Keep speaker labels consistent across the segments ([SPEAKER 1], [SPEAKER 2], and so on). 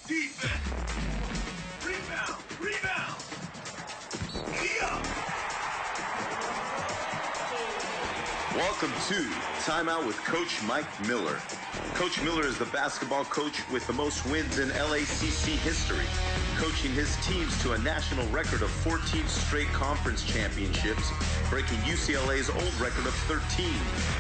[SPEAKER 1] Defense. Rebound. Rebound. Welcome to Timeout with Coach Mike Miller. Coach Miller is the basketball coach with the most wins in LACC history, coaching his teams to a national record of 14 straight conference championships, breaking UCLA's old record of 13.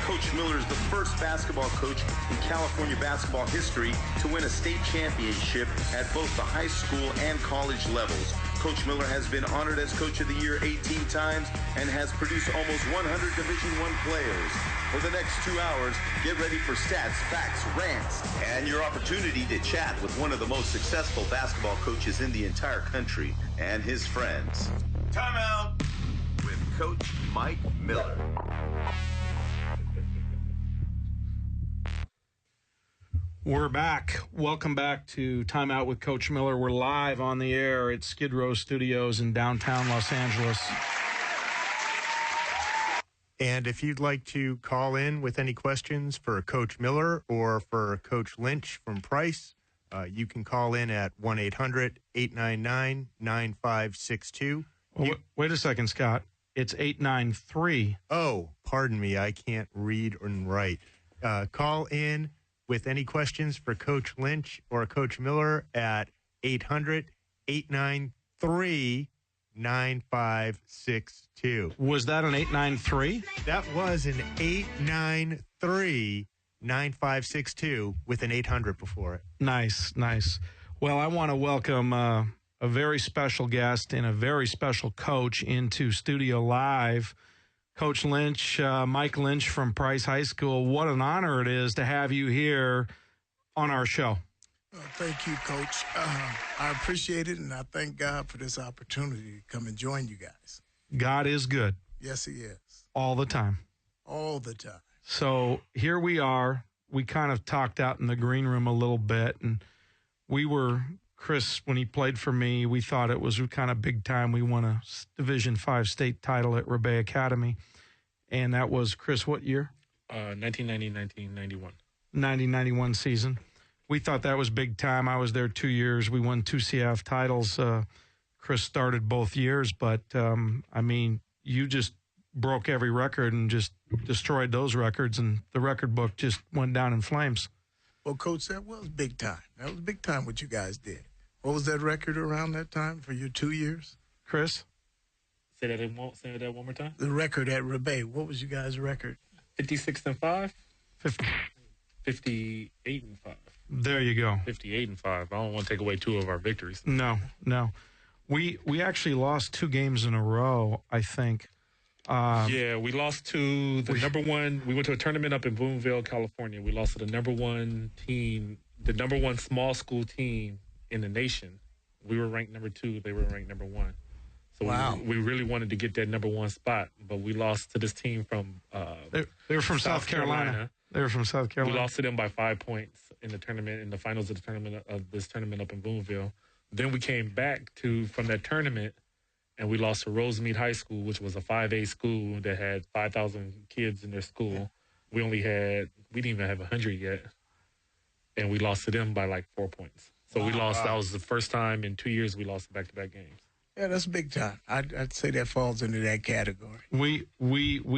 [SPEAKER 1] Coach Miller is the first basketball coach in California basketball history to win a state championship at both the high school and college levels. Coach Miller has been honored as Coach of the Year 18 times and has produced almost 100 Division I players. For the next 2 hours, get ready for stats, facts, rants, and your opportunity to chat with one of the most successful basketball coaches in the entire country and his friends. Timeout with Coach Mike Miller.
[SPEAKER 2] We're back. Welcome back to Timeout with Coach Miller. We're live on the air at Skid Row Studios in downtown Los Angeles.
[SPEAKER 3] And if you'd like to call in with any questions for Coach Miller or for Coach Lynch from Price, you can call in at 1-800-899-9562.
[SPEAKER 2] Wait a second, Scott. It's 893.
[SPEAKER 3] Oh, pardon me. I can't read and write. Call in with any questions for Coach Lynch or Coach Miller at 800-893-9562.
[SPEAKER 2] Was that an 893?
[SPEAKER 3] That was an 893-9562 with an 800 before it.
[SPEAKER 2] Nice, nice. Well, I want to welcome a very special guest and a very special coach into Studio Live. Coach Lynch, Mike Lynch from Price High School. What an honor it is to have you here on our show.
[SPEAKER 4] Thank you, Coach. I appreciate it, and I thank God for this opportunity to come and join you guys.
[SPEAKER 2] God is good.
[SPEAKER 4] Yes, he is.
[SPEAKER 2] All the time.
[SPEAKER 4] All the time.
[SPEAKER 2] So here we are. We kind of talked out in the green room a little bit, and we were, Chris, when he played for me, we thought it was kind of big time. We won a Division V state title at Rebay Academy, and that was, Chris, what year?
[SPEAKER 5] 1990-1991.
[SPEAKER 2] 90-91 season. We thought that was big time. I was there 2 years. We won 2 CF titles. Chris started both years, but, I mean, you just broke every record and just destroyed those records, and the record book just went down in flames.
[SPEAKER 4] Well, Coach, that was big time. That was big time what you guys did. What was that record around that time for your 2 years?
[SPEAKER 2] Chris?
[SPEAKER 5] Say that one more time.
[SPEAKER 4] The record at Rebay. What was you guys' record?
[SPEAKER 5] 56-5. 58-5.
[SPEAKER 2] There you go.
[SPEAKER 5] 58-5. I don't want to take away 2 of our victories.
[SPEAKER 2] No. We actually lost 2 games in a row, I think.
[SPEAKER 5] Yeah, we lost to the number one. We went to a tournament up in Boonville, California. We lost to the number one team, the number one small school team in the nation. We were ranked number 2. They were ranked number 1. So
[SPEAKER 4] wow.
[SPEAKER 5] we really wanted to get that number 1 spot, but we lost to this team from
[SPEAKER 2] they were from South Carolina. They were from South Carolina.
[SPEAKER 5] We lost to them by 5 points in the tournament, in the finals of this tournament up in Boonville. Then we came back from that tournament, and we lost to Rosemead High School, which was a 5A school that had 5,000 kids in their school. We didn't even have 100 yet, and we lost to them by like 4 points. So we lost. That was the first time in 2 years we lost back-to-back games.
[SPEAKER 4] Yeah, that's big time. I'd say that falls into that category.
[SPEAKER 2] We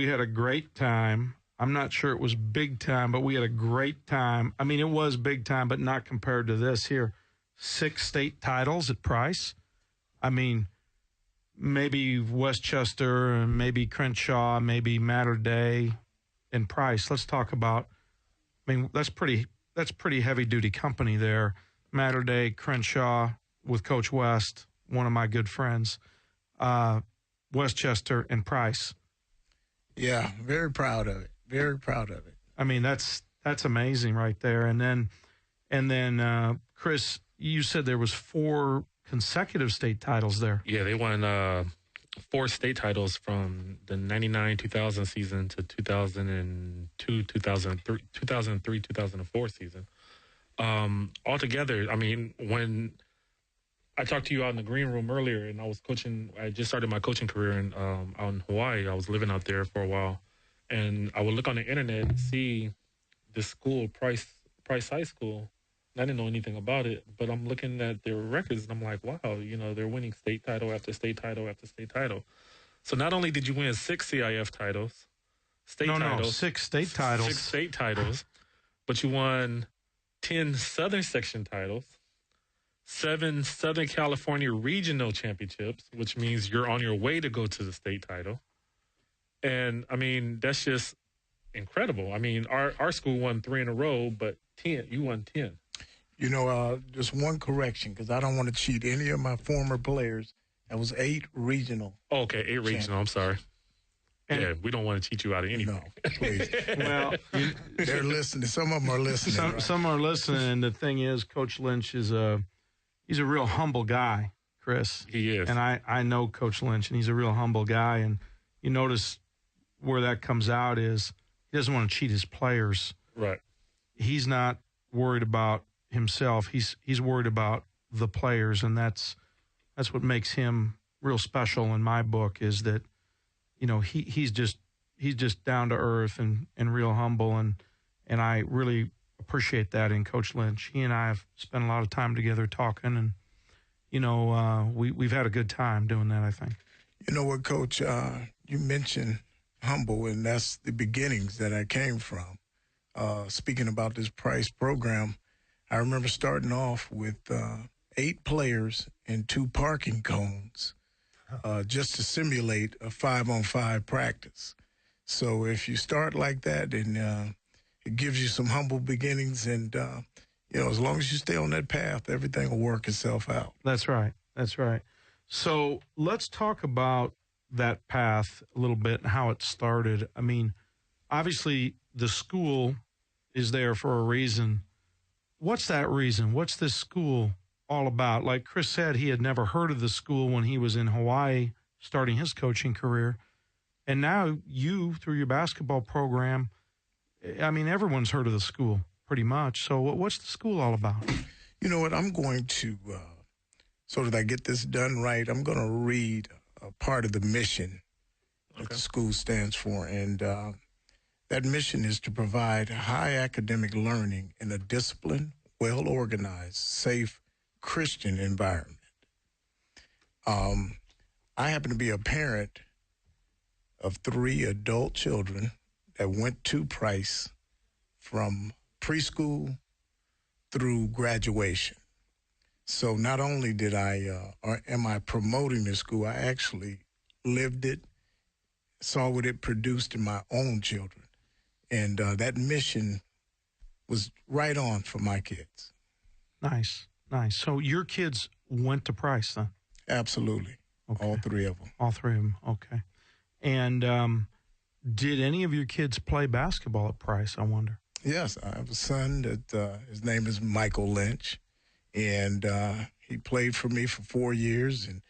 [SPEAKER 2] had a great time. I'm not sure it was big time, but we had a great time. I mean, it was big time, but not compared to this here. 6 state titles at Price. I mean, maybe Westchester, maybe Crenshaw, maybe Mater Dei, and Price. Let's talk about. I mean, that's pretty heavy duty company there. Mater Dei, Crenshaw with Coach West, one of my good friends. Westchester and Price.
[SPEAKER 4] Yeah, very proud of it. Very proud of it.
[SPEAKER 2] I mean, that's amazing right there. And then Chris, you said there was 4 consecutive state titles there.
[SPEAKER 5] Yeah, they won 4 state titles from the 99-2000 season to 2003-2004 season. Altogether, I mean, when I talked to you out in the green room earlier, and I just started my coaching career out in Hawaii. I was living out there for a while, and I would look on the internet and see this school, Price High School, I didn't know anything about it, but I'm looking at their records and I'm like, wow, you know, they're winning state title after state title after state title. So not only did you win 6 CIF titles,
[SPEAKER 2] No, 6 state titles.
[SPEAKER 5] 6 state titles, but you won 10 Southern Section titles, 7 Southern California Regional Championships, which means you're on your way to go to the state title. And, I mean, that's just incredible. I mean, our school won 3 in a row, but 10, you won 10.
[SPEAKER 4] You know, just one correction, because I don't want to cheat any of my former players. That was 8 regional.
[SPEAKER 5] Oh, okay, 8 regional. I'm sorry. Yeah, we don't want to cheat you out of anything.
[SPEAKER 4] No, please.
[SPEAKER 2] Well,
[SPEAKER 4] they're listening. Some of them are listening. Right?
[SPEAKER 2] Some are listening, and the thing is, Coach Lynch he's a real humble guy, Chris.
[SPEAKER 5] He is.
[SPEAKER 2] And I know Coach Lynch, and he's a real humble guy. And you notice where that comes out is he doesn't want to cheat his players.
[SPEAKER 5] Right.
[SPEAKER 2] He's not worried about himself. He's worried about the players, and that's what makes him real special in my book, is that, you know, he's just down to earth and real humble, and I really appreciate that in Coach Lynch. He and I have spent a lot of time together talking, and, you know, we've had a good time doing that, I think.
[SPEAKER 4] You know what, Coach? You mentioned humble, and that's the beginnings that I came from. Speaking about this Price program, I remember starting off with 8 players and 2 parking cones just to simulate a 5-on-5 practice. So if you start like that, and it gives you some humble beginnings, and, you know, as long as you stay on that path, everything will work itself out.
[SPEAKER 2] That's right. That's right. So let's talk about that path a little bit and how it started. I mean, obviously the school is there for a reason. What's that reason? What's this school all about? Like Chris said, he had never heard of the school when he was in Hawaii starting his coaching career. And now you, through your basketball program, I mean, everyone's heard of the school pretty much. So what's the school all about?
[SPEAKER 4] You know what? I'm going to, so that I get this done right, I'm going to read a part of the mission that the school stands for. And that mission is to provide high academic learning in a disciplined, well-organized, safe, Christian environment. I happen to be a parent of 3 adult children that went to Price from preschool through graduation. So not only did am I promoting the school, I actually lived it, saw what it produced in my own children. And that mission was right on for my kids.
[SPEAKER 2] Nice, nice. So your kids went to Price then?
[SPEAKER 4] Absolutely. Okay. All 3 of them.
[SPEAKER 2] All 3 of them, okay. And did any of your kids play basketball at Price, I wonder?
[SPEAKER 4] Yes, I have a son that his name is Michael Lynch, and he played for me for 4 years. And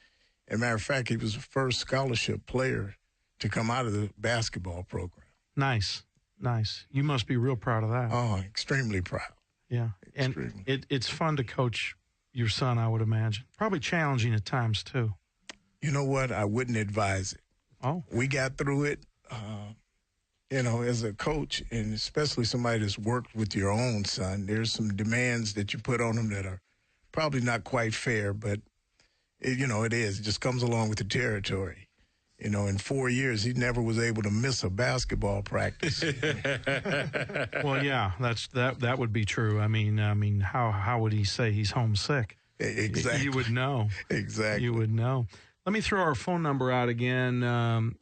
[SPEAKER 4] as a matter of fact, he was the first scholarship player to come out of the basketball program.
[SPEAKER 2] Nice, nice. You must be real proud of that.
[SPEAKER 4] Oh, extremely proud.
[SPEAKER 2] Yeah,
[SPEAKER 4] extremely.
[SPEAKER 2] And it's fun to coach your son, I would imagine. Probably challenging at times, too.
[SPEAKER 4] You know what? I wouldn't advise it.
[SPEAKER 2] Oh.
[SPEAKER 4] We got through it. You know, as a coach, and especially somebody that's worked with your own son, there's some demands that you put on them that are probably not quite fair, but, it is. It just comes along with the territory. You know, in 4 years, he never was able to miss a basketball practice.
[SPEAKER 2] Well, yeah, that would be true. I mean, how would he say he's homesick?
[SPEAKER 4] Exactly.
[SPEAKER 2] You would know.
[SPEAKER 4] Exactly.
[SPEAKER 2] You would know. Let me throw our phone number out again.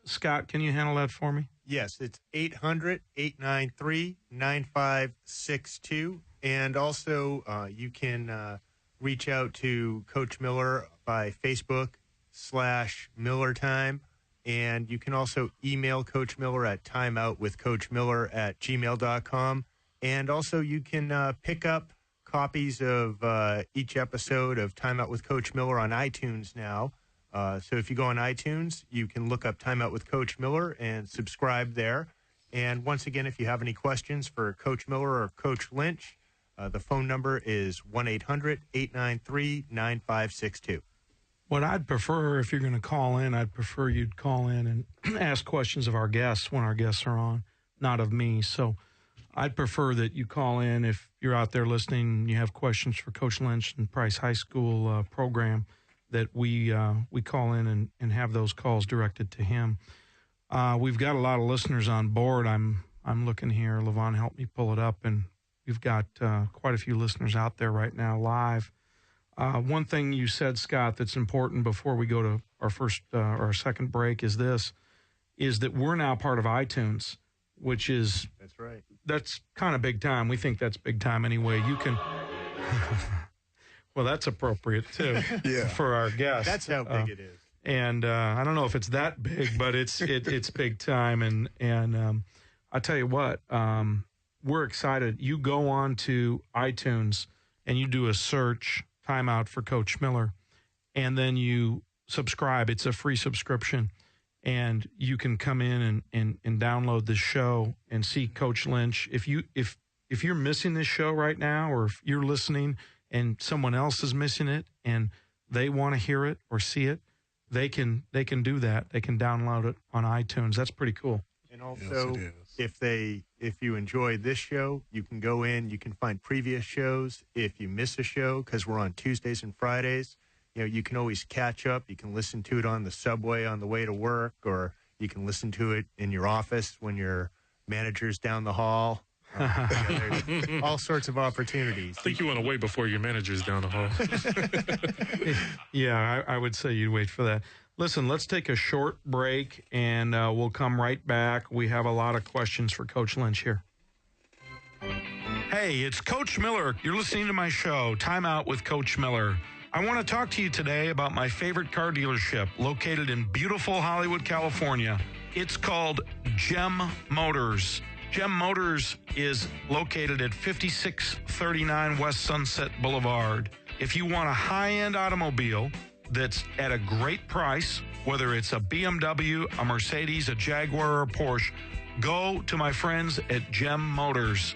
[SPEAKER 2] Scott, can you handle that for me?
[SPEAKER 3] Yes, it's 800-893-9562. And also, you can reach out to Coach Miller by Facebook/MillerTime. And you can also email Coach Miller at timeoutwithcoachmiller@gmail.com. And also, you can pick up copies of each episode of Time Out with Coach Miller on iTunes now. So if you go on iTunes, you can look up Time Out with Coach Miller and subscribe there. And once again, if you have any questions for Coach Miller or Coach Lynch, the phone number is 1-800-893-9562.
[SPEAKER 2] What I'd prefer, if you're going to call in, I'd prefer you'd call in and ask questions of our guests when our guests are on, not of me. So I'd prefer that you call in if you're out there listening and you have questions for Coach Lynch and Price High School program, that we call in and have those calls directed to him. We've got a lot of listeners on board. I'm looking here. Levon helped me pull it up, and we've got quite a few listeners out there right now live. One thing you said, Scott, that's important before we go to our first or our second break is that we're now part of iTunes, which is
[SPEAKER 3] That's right.
[SPEAKER 2] That's kind of big time. We think that's big time anyway. You can. Well, that's appropriate too.
[SPEAKER 4] Yeah.
[SPEAKER 2] For our guests.
[SPEAKER 3] That's how big it is.
[SPEAKER 2] And I don't know if it's that big, but it's big time. And I tell you what, we're excited. You go on to iTunes and you do a search, Timeout for Coach Miller, and then you subscribe. It's a free subscription, and you can come in and download the show and see Coach Lynch. If you're missing this show right now, or if you're listening and someone else is missing it and they want to hear it or see it, they can do that. They can download it on iTunes. That's pretty cool.
[SPEAKER 3] And also, if you enjoy this show, you can go in, you can find previous shows. If you miss a show, because we're on Tuesdays and Fridays, you can always catch up. You can listen to it on the subway on the way to work, or you can listen to it in your office when your manager's down the hall. There's all sorts of opportunities.
[SPEAKER 5] I think you want to wait before your manager's down the hall.
[SPEAKER 2] Yeah, I would say you'd wait for that. Listen, let's take a short break, and we'll come right back. We have a lot of questions for Coach Lynch here. Hey, it's Coach Miller. You're listening to my show, Time Out with Coach Miller. I want to talk to you today about my favorite car dealership located in beautiful Hollywood, California. It's called Gem Motors. Gem Motors is located at 5639 West Sunset Boulevard. If you want a high-end automobile that's at a great price, whether it's a BMW, a Mercedes, a Jaguar, or a Porsche, go to my friends at Gem Motors.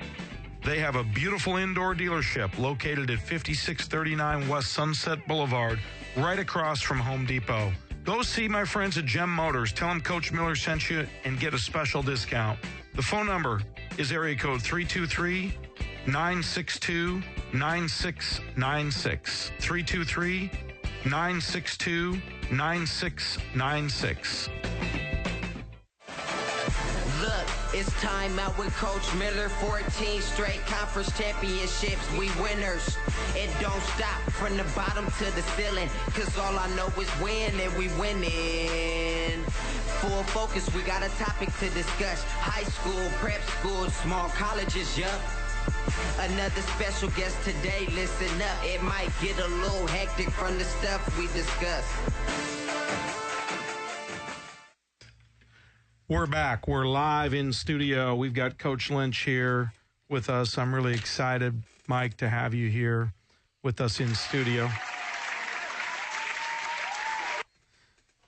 [SPEAKER 2] They have a beautiful indoor dealership located at 5639 West Sunset Boulevard, right across from Home Depot. Go see my friends at Gem Motors. Tell them Coach Miller sent you and get a special discount. The phone number is area code 323-962-9696. 323-962-9696.
[SPEAKER 6] Look, it's time out with Coach Miller. 14 straight conference championships, we winners. It don't stop from the bottom to the ceiling, cause all I know is win and we winning. Full focus, we got a topic to discuss. High school, prep school, small colleges, yup. Another special guest today, listen up. It might get a little hectic from the stuff we discuss.
[SPEAKER 2] We're back. We're live in studio. We've got Coach Lynch here with us. I'm really excited, Mike, to have you here with us in studio.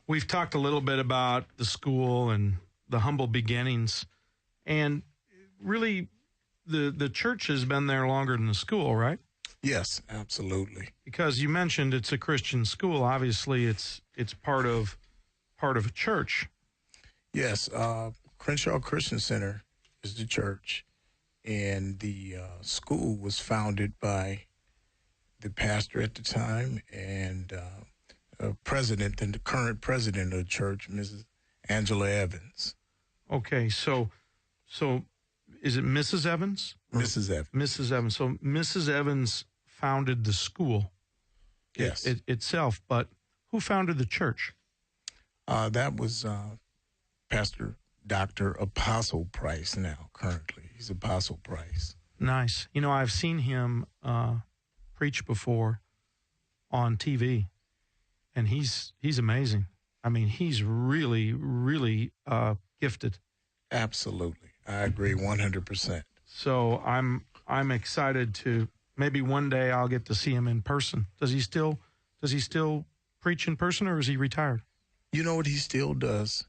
[SPEAKER 2] We've talked a little bit about the school and the humble beginnings, and really the church has been there longer than the school, right?
[SPEAKER 4] Yes, absolutely.
[SPEAKER 2] Because you mentioned it's a Christian school. Obviously, it's part of a church.
[SPEAKER 4] Yes, Crenshaw Christian Center is the church, and the school was founded by the pastor at the time and president and the current president of the church, Mrs. Angela Evans.
[SPEAKER 2] Okay, so is it Mrs. Evans?
[SPEAKER 4] Mrs. Evans.
[SPEAKER 2] Mrs. Evans. So Mrs. Evans founded the school.
[SPEAKER 4] Yes.
[SPEAKER 2] Itself, but who founded the church?
[SPEAKER 4] That was Pastor Dr. Apostle Price now, currently. He's Apostle Price.
[SPEAKER 2] Nice. I've seen him preach before on TV, and he's amazing. I mean, he's really, really gifted. Absolutely.
[SPEAKER 4] I agree 100%.
[SPEAKER 2] So I'm excited to maybe one day I'll get to see him in person. Does he still preach in person, or is he retired?
[SPEAKER 4] You know what? He still does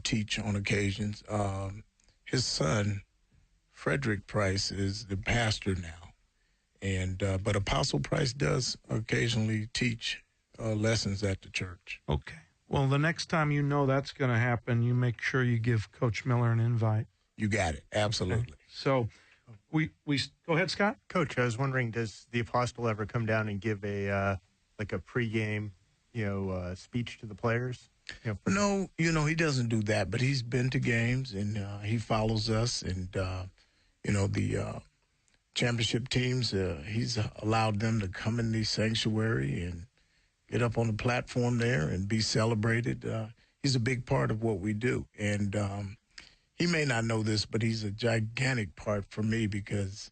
[SPEAKER 4] teach on occasions. His son, Frederick Price, is the pastor now, and but Apostle Price does occasionally teach lessons at the church.
[SPEAKER 2] Okay. Well, the next time that's going to happen, you make sure you give Coach Miller an invite.
[SPEAKER 4] You got it. Absolutely.
[SPEAKER 2] Okay. So We go ahead, Scott.
[SPEAKER 3] Coach, I was wondering, does the apostle ever come down and give a pregame, speech to the players?
[SPEAKER 4] No, he doesn't do that, but he's been to games and he follows us, and the championship teams. He's allowed them to come in the sanctuary and get up on the platform there and be celebrated. He's a big part of what we do, and he may not know this, but he's a gigantic part for me because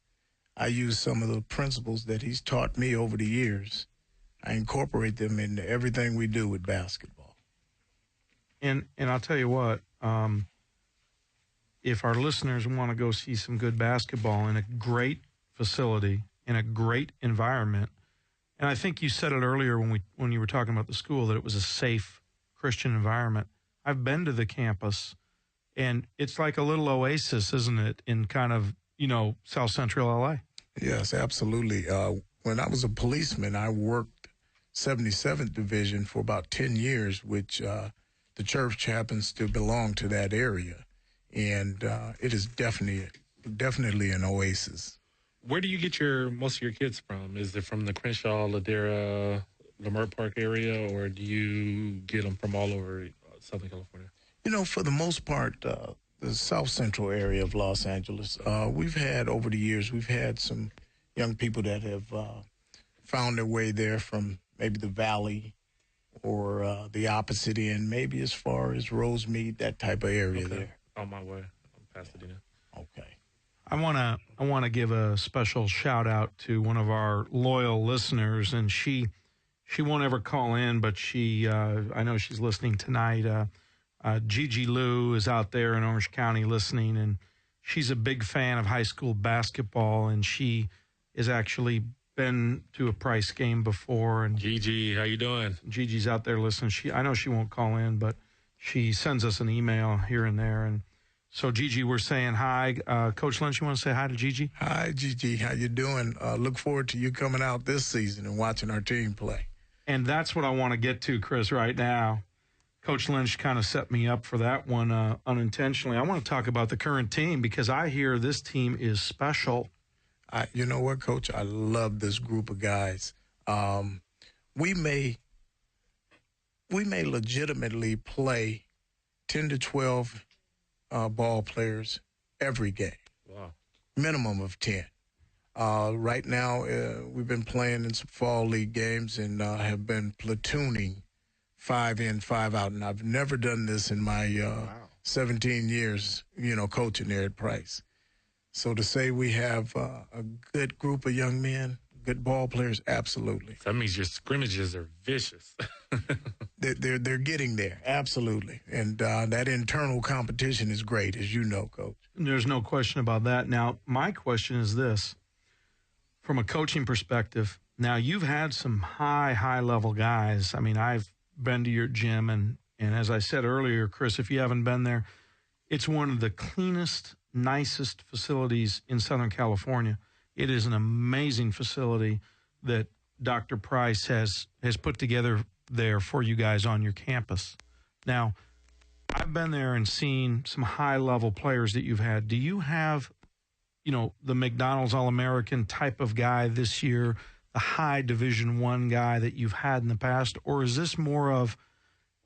[SPEAKER 4] I use some of the principles that he's taught me over the years. I incorporate them into everything we do with basketball.
[SPEAKER 2] And I'll tell you what, if our listeners want to go see some good basketball in a great facility, in a great environment, and I think you said it earlier when you were talking about the school, that it was a safe Christian environment. I've been to the campus, and it's like a little oasis, isn't it, in kind of, South Central L.A.?
[SPEAKER 4] Yes, absolutely. When I was a policeman, I worked 77th Division for about 10 years, which the church happens to belong to that area. And it is definitely an oasis.
[SPEAKER 5] Where do you get most of your kids from? Is it from the Crenshaw, Ladera, Leimert Park area, or do you get them from all over Southern California?
[SPEAKER 4] For the most part, the South Central area of Los Angeles, we've had over the years, we've had some young people that have found their way there from maybe the Valley or the opposite end, maybe as far as Rosemead, that type of area there.
[SPEAKER 5] On my way. I'm Pasadena.
[SPEAKER 4] Okay.
[SPEAKER 2] I want to give a special shout out to one of our loyal listeners, and she won't ever call in, but I know she's listening tonight. Gigi Lou is out there in Orange County listening, and she's a big fan of high school basketball, and she has actually been to a Price game before. And
[SPEAKER 5] Gigi, how you doing?
[SPEAKER 2] Gigi's out there listening. I know she won't call in, but she sends us an email here and there. And so, Gigi, we're saying hi. Coach Lynch, you want to say hi to Gigi?
[SPEAKER 4] Hi, Gigi. How you doing? Look forward to you coming out this season and watching our team play.
[SPEAKER 2] And that's what I want to get to, Chris, right now. Coach Lynch kind of set me up for that one unintentionally. I want to talk about the current team because I hear this team is special.
[SPEAKER 4] You know what, Coach? I love this group of guys. We may legitimately play 10 to 12 ball players every game.
[SPEAKER 5] Wow.
[SPEAKER 4] Minimum of 10. Right now, we've been playing in some fall league games and have been platooning 5 in, 5 out. And I've never done this in my 17 years, coaching there at Price. So to say we have a good group of young men, good ball players, absolutely.
[SPEAKER 5] So that means your scrimmages are vicious.
[SPEAKER 4] They're getting there, absolutely. And that internal competition is great, as you know, Coach.
[SPEAKER 2] There's no question about that. Now, my question is this. From a coaching perspective, now you've had some high-level guys. I mean, I've been to your gym, and as I said earlier, Chris, if you haven't been there, it's one of the cleanest, nicest facilities in Southern California. It is an amazing facility that Dr. Price has put together there for you guys on your campus. Now, I've been there and seen some high-level players that you've had. Do you have, the McDonald's All-American type of guy this year, the high Division I guy that you've had in the past, or is this more of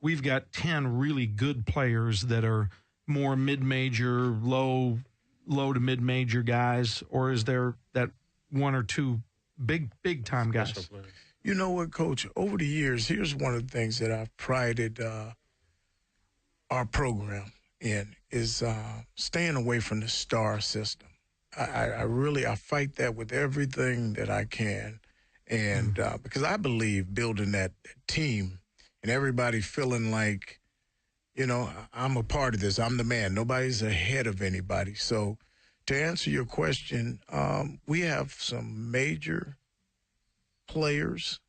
[SPEAKER 2] we've got 10 really good players that are more mid-major, low to mid-major guys, or is there that one or two big-time guys?
[SPEAKER 4] You know what, Coach? Over the years, here's one of the things that I've prided our program in is staying away from the star system. I fight that with everything that I can, and because I believe building that team and everybody feeling like, I'm a part of this. I'm the man. Nobody's ahead of anybody. So to answer your question, we have some major players,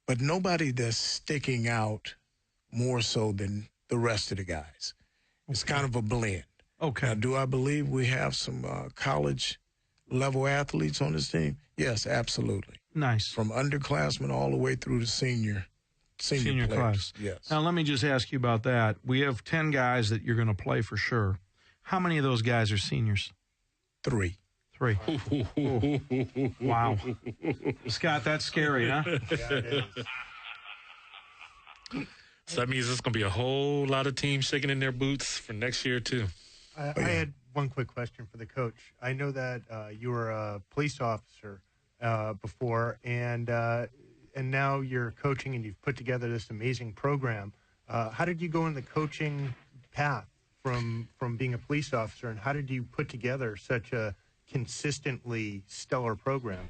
[SPEAKER 4] but nobody that's sticking out more so than the rest of the guys. It's kind of a blend.
[SPEAKER 2] Okay.
[SPEAKER 4] Now, do I believe we have some college-level athletes on this team? Yes, absolutely.
[SPEAKER 2] Nice.
[SPEAKER 4] From underclassmen all the way through to senior players.
[SPEAKER 2] Class.
[SPEAKER 4] Yes.
[SPEAKER 2] Now, let me just ask you about that. We have 10 guys that you're going to play for sure. How many of those guys are seniors?
[SPEAKER 4] 3.
[SPEAKER 2] 3. Wow. Scott, that's scary, huh?
[SPEAKER 3] Yeah, it is.
[SPEAKER 5] So that means there's going to be a whole lot of teams shaking in their boots for next year, too.
[SPEAKER 3] I had one quick question for the coach. I know that you were a police officer before, and now you're coaching, and you've put together this amazing program. How did you go in the coaching path from being a police officer, and how did you put together such a consistently stellar program?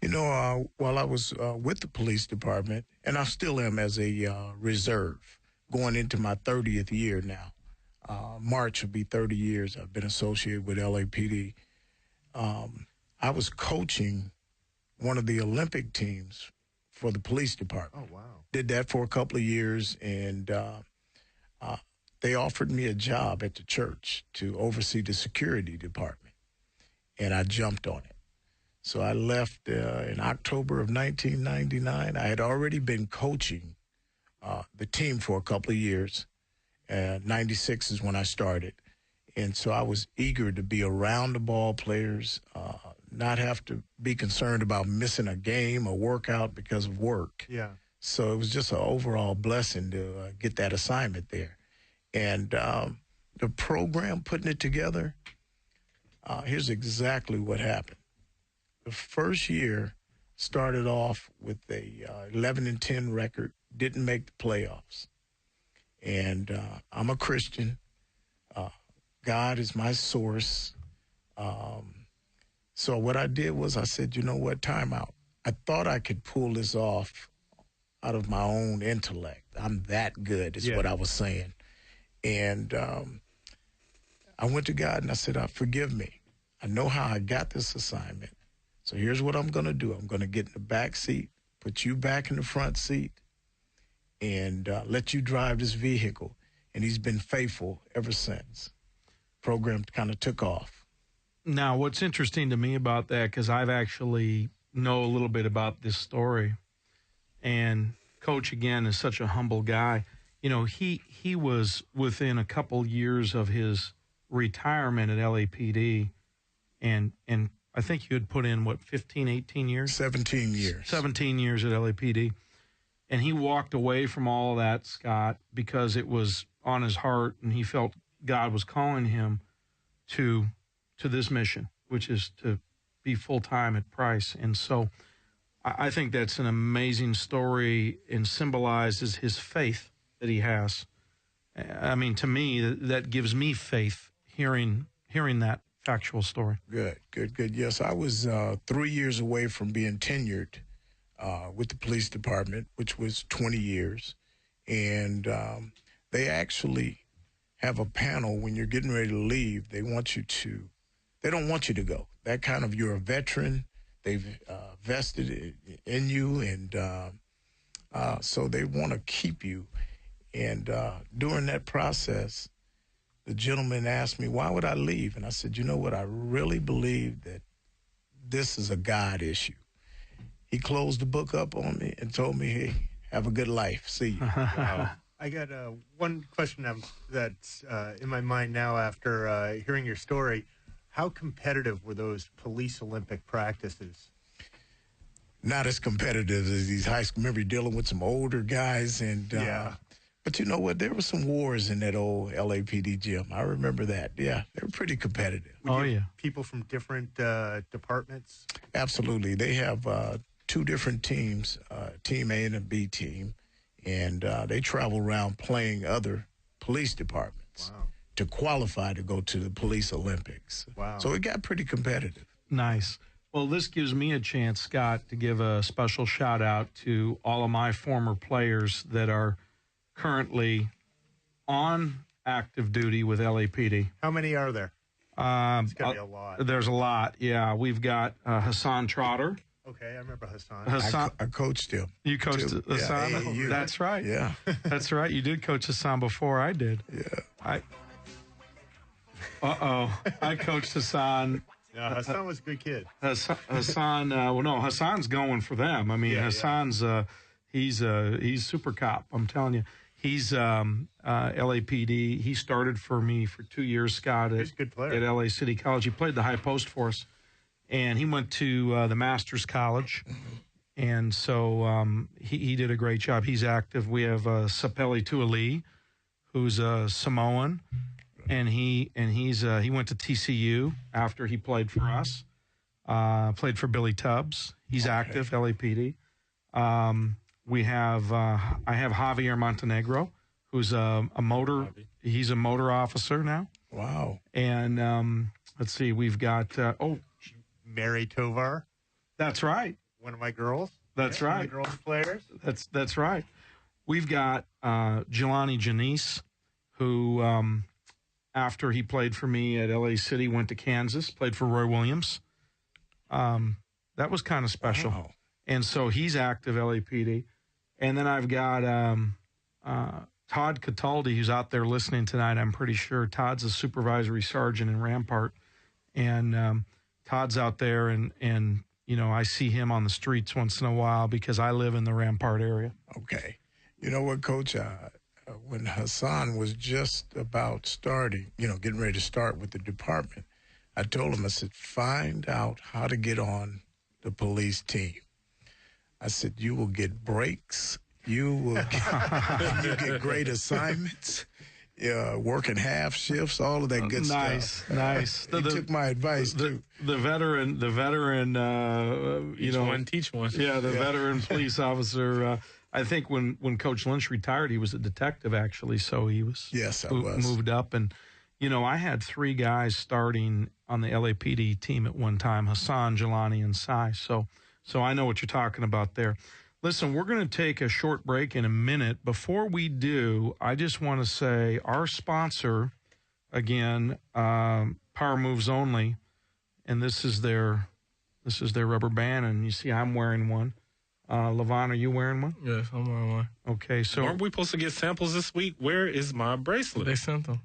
[SPEAKER 4] You know, while I was with the police department, and I still am as a reserve, going into my 30th year now. March will be 30 years I've been associated with LAPD. I was coaching one of the Olympic teams for the police department.
[SPEAKER 3] Oh, wow.
[SPEAKER 4] Did that for a couple of years, and they offered me a job at the church to oversee the security department, and I jumped on it. So I left in October of 1999. I had already been coaching the team for a couple of years. 96 is when I started. And so I was eager to be around the ball players, not have to be concerned about missing a game or workout because of work.
[SPEAKER 3] Yeah.
[SPEAKER 4] So it was just an overall blessing to get that assignment there. And the program, putting it together, here's exactly what happened. The first year started off with a 11-10 record, didn't make the playoffs. And I'm a Christian. God is my source. So what I did was I said, you know what, time out. I thought I could pull this off out of my own intellect. I'm that good is what I was saying. And I went to God and I said, forgive me. I know how I got this assignment. So here's what I'm going to do. I'm going to get in the back seat, put you back in the front seat, and let you drive this vehicle. And he's been faithful ever since. Program kind of took off.
[SPEAKER 2] Now, what's interesting to me about that, because I've actually know a little bit about this story, and Coach, again, is such a humble guy. You know, he was within a couple years of his retirement at LAPD, and I think you had put in, 15, 18 years?
[SPEAKER 4] 17 years.
[SPEAKER 2] 17 years at LAPD. And he walked away from all of that, Scott, because it was on his heart, and he felt God was calling him to this mission, which is to be full-time at Price. And so I think that's an amazing story and symbolizes his faith that he has. I mean, to me, that gives me faith hearing that factual story.
[SPEAKER 4] Good. Yes, I was 3 years away from being tenured with the police department, which was 20 years. And they actually have a panel when you're getting ready to leave. They don't want you to go. That kind of, you're a veteran. They've vested in you, and so they want to keep you. And during that process, the gentleman asked me, why would I leave? And I said, you know what? I really believe that this is a God issue. He closed the book up on me and told me, hey, have a good life. See you.
[SPEAKER 3] Wow. I got one question that's in my mind now after hearing your story. How competitive were those police Olympic practices?
[SPEAKER 4] Not as competitive as these high school. Remember, you're dealing with some older guys. But you know what? There were some wars in that old LAPD gym. I remember that. Yeah, they were pretty competitive.
[SPEAKER 3] People from different departments?
[SPEAKER 4] Absolutely. They have two different teams, Team A and a B team, and they travel around playing other police departments to qualify to go to the police Olympics.
[SPEAKER 3] Wow.
[SPEAKER 4] So it got pretty competitive.
[SPEAKER 2] Nice. Well, this gives me a chance, Scott, to give a special shout out to all of my former players that are currently on active duty with LAPD.
[SPEAKER 3] How many are there? It's got to be a lot.
[SPEAKER 2] There's a lot, yeah. We've got Hassan Trotter.
[SPEAKER 3] Okay, I remember Hassan.
[SPEAKER 4] I coached him.
[SPEAKER 2] You coached Hassan?
[SPEAKER 4] Yeah,
[SPEAKER 2] That's right.
[SPEAKER 4] Yeah.
[SPEAKER 2] That's right. You did coach Hassan before I did.
[SPEAKER 4] Yeah.
[SPEAKER 2] I coached Hassan.
[SPEAKER 3] Yeah, Hassan was a good kid.
[SPEAKER 2] Hassan, Hassan's going for them. I mean, Hassan's, he's super cop, I'm telling you. He's LAPD. He started for me for 2 years, Scott,
[SPEAKER 3] He's a good player.
[SPEAKER 2] at LA City College. He played the high post for us. and he went to the Masters College. And so he did a great job. He's active. We have Sapeli Tuali, who's a Samoan, and he went to TCU after he played for us. Played for Billy Tubbs. He's active, LAPD. We have I have Javier Montenegro, who's a motor. He's a motor officer now.
[SPEAKER 4] Wow.
[SPEAKER 2] And let's see, we've got
[SPEAKER 3] Mary Tovar.
[SPEAKER 2] That's right.
[SPEAKER 3] One of my girls.
[SPEAKER 2] That's right.
[SPEAKER 3] One of the girls players.
[SPEAKER 2] That's right. We've got Jelani Janice, who after he played for me at LA City, went to Kansas, played for Roy Williams. That was kind of special.
[SPEAKER 4] Wow.
[SPEAKER 2] And so he's active, LAPD. And then I've got Todd Cataldi, who's out there listening tonight, I'm pretty sure. Todd's a supervisory sergeant in Rampart. And Todd's out there, and you know, I see him on the streets once in a while because I live in the Rampart area.
[SPEAKER 4] Okay. You know what, Coach? When Hassan was just about starting, getting ready to start with the department, I told him, I said, find out how to get on the police team. I said, you will get breaks. You will get great assignments, working half shifts, all of that good stuff.
[SPEAKER 2] Nice.
[SPEAKER 4] He took my advice, too.
[SPEAKER 2] The veteran,
[SPEAKER 5] one teach one.
[SPEAKER 2] Yeah, the veteran police officer. I think when Coach Lynch retired, he was a detective, actually, so he was moved up. And, I had 3 guys starting on the LAPD team at one time, Hassan, Jelani, and Sai. So I know what you're talking about there. Listen, we're going to take a short break in a minute. Before we do, I just want to say our sponsor, again, Power Moves Only, and this is their rubber band, and you see I'm wearing one. Levon, are you wearing one?
[SPEAKER 7] Yes, I'm wearing one.
[SPEAKER 2] Okay, so
[SPEAKER 5] weren't we supposed to get samples this week? Where is my bracelet?
[SPEAKER 7] They sent them.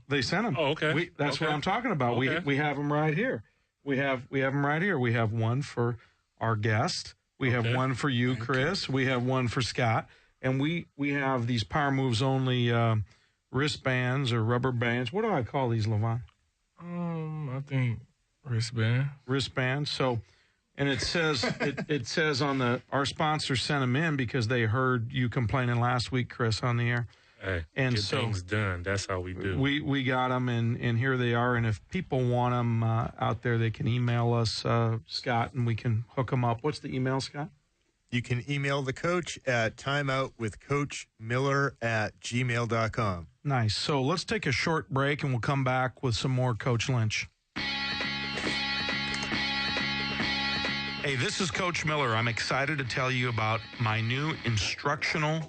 [SPEAKER 5] Oh, okay.
[SPEAKER 2] That's what I'm talking about.
[SPEAKER 5] Okay.
[SPEAKER 2] We have them right here. We have them right here. We have one for our guest. We have one for you, Chris. We have one for Scott. And we have these Power Moves Only wristbands or rubber bands. What do I call these, Levon?
[SPEAKER 7] I think wristband.
[SPEAKER 2] Wristbands. So, and it says it says on our sponsor sent them in because they heard you complaining last week, Chris, on the air.
[SPEAKER 5] Hey,
[SPEAKER 2] and
[SPEAKER 5] get
[SPEAKER 2] so
[SPEAKER 5] things done. That's how we do.
[SPEAKER 2] We got them, and here they are. And if people want them out there, they can email us, Scott, and we can hook them up. What's the email, Scott?
[SPEAKER 3] You can email the coach at timeoutwithcoachmiller@gmail.com.
[SPEAKER 2] Nice. So let's take a short break, and we'll come back with some more Coach Lynch. Hey, this is Coach Miller. I'm excited to tell you about my new instructional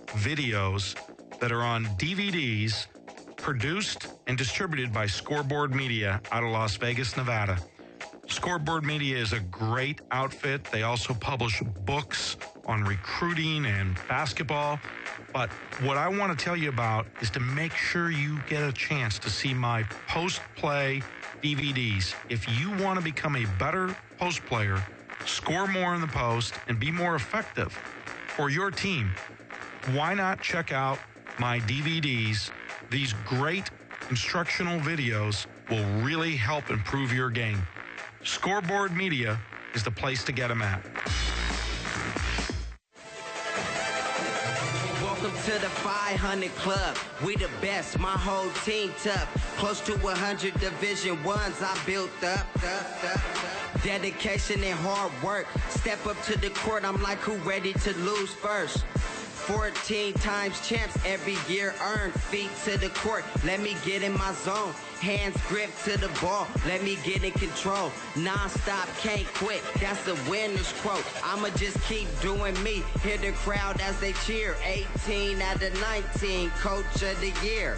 [SPEAKER 2] videos that are on DVDs, produced and distributed by Scoreboard Media out of Las Vegas, Nevada. Scoreboard Media is a great outfit. They also publish books on recruiting and basketball. But what I want to tell you about is to make sure you get a chance to see my post-play DVDs. If you want to become a better post player, score more in the post, and be more effective for your team, why not check out my DVDs? These great instructional videos will really help improve your game. Scoreboard Media is the place to get them at.
[SPEAKER 6] Welcome to the 500 Club. We the best, my whole team tough. Close to 100 Division I's I built up. Dedication and hard work. Step up to the court, I'm like, who ready to lose first? 14 times champs every year earned. Feet to the court, let me get in my zone. Hands grip to the ball, let me get in control. Non-stop, can't quit, that's a winner's quote. I'ma just keep doing me, hear the crowd as they cheer. 18 out of 19, coach of the year.